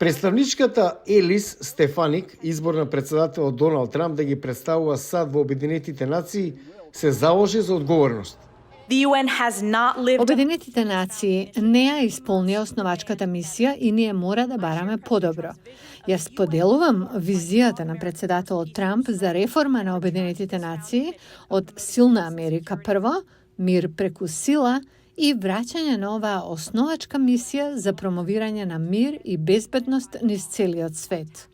Представничката Елис Стефаник, изборна председател од Доналд Трамп да ги представува САД во Обединетите нации, се заложи за одговорност. Обединетите нации не ја исполнија основачката мисија и ние мора да бараме подобро. Јас споделувам визијата на председателот Трамп за реформа на Обединетите нации од силна Америка прво, мир преку сила и враќање на оваа основачка мисија за промовирање на мир и безбедност низ целиот свет.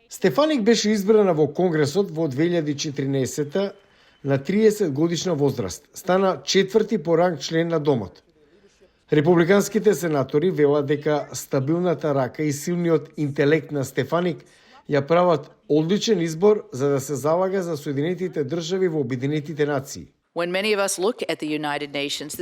Стефаник беше избрана во Конгресот во 2014 на 30 годишна возраст. Стана четврти по ранг член на Домот. Републиканските сенатори велат дека стабилната рака и силниот интелект на Стефаник ја прават одличен избор за да се залага за Соединетите држави во Обединетите нации.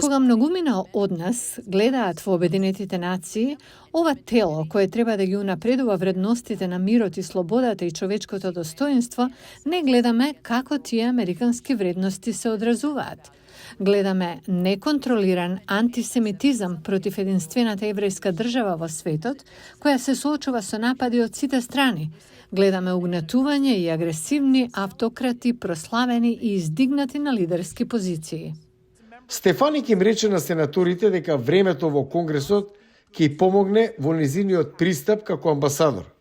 Кога многумина од нас гледаат во Обединетите нации, ова тело кое треба да ги унапредува вредностите на мирот и слободата и човечкото достоинство, не гледаме како тие американски вредности се одразуваат. Гледаме неконтролиран антисемитизам против единствената еврејска држава во светот, која се соочува со напади од сите страни. Гледаме угнетување и агресивни автократи, прославени и издигнати на лидерски позиции. Стефаник им рече на сенаторите дека времето во Конгресот ќе помогне во незиниот пристап како амбасадор.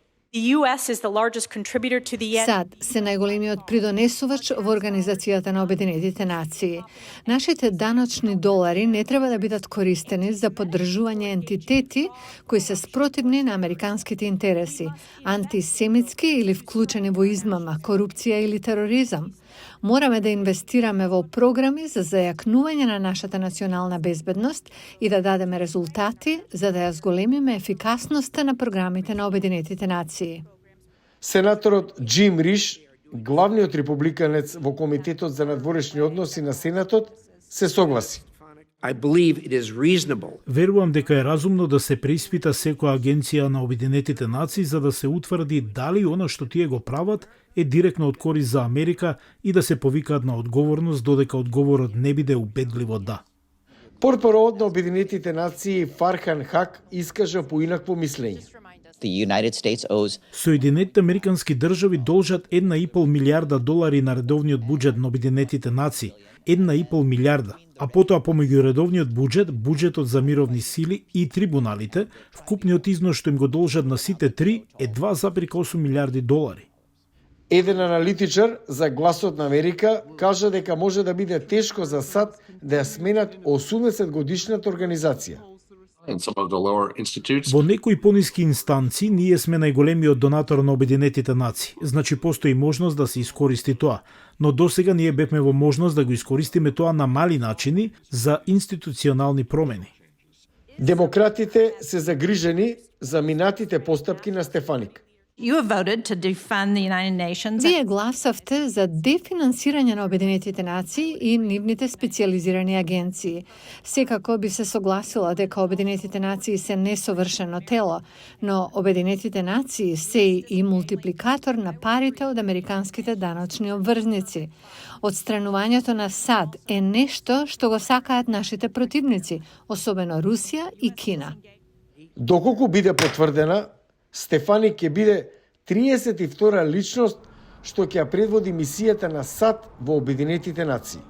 САД се најголемиот придонесувач во Организацијата на Обединетите нации. Нашите даночни долари не треба да бидат користени за поддржување ентитети кои се спротивни на американските интереси, антисемитски или вклучени во измама, корупција или тероризам. Мораме да инвестираме во програми за зајакнување на нашата национална безбедност и да дадеме резултати за да ја зголемиме ефикасноста на програмите на Обединетите нации. Сенаторот Джим Риш, главниот републиканец во Комитетот за надворешни односи на Сенатот, се согласи. Верувам дека е разумно да се преиспита секоја агенција на Обединетите нации за да се утврди дали она што тие го прават е директно од корист за Америка и да се повикаат на одговорност додека одговорот не биде убедливо да. Портпаровот на Обединетите нации Фархан Хак искажа поинакво мислење. Соединетите американски држави должат 1,5 милиарда долари на редовниот буџет на Обединетите нации. 1,5 милиарда. А потоа помеѓу редовниот буџет, буџетот за мировни сили и трибуналите, вкупниот износ што им го должат на сите три е 2,8 милиарди долари. Еден аналитичар за Гласот на Америка кажа дека може да биде тешко за САД да ја сменат 80 годишната организација. Во некои пониски инстанции ние сме најголемиот донатор на Обединетите нации. Значи постои можност да се искористи тоа, но досега ние бевме во можност да го искористиме тоа на мали начини за институционални промени. Демократите се загрижени за минатите постапки на Стефаник. Вие гласавте за дефинансирање на Обединетите нации и нивните специализирани агенции. Секако би се согласила дека Обединетите нации се несовршено тело, но Обединетите нации се и мултипликатор на парите од американските даночни обврзници. Отстранувањето на САД е нешто што го сакаат нашите противници, особено Русија и Кина. Доколку биде потврдена, Стефаник ќе биде 32-ра личност што ќе ја предводи мисијата на САД во Обединетите нации.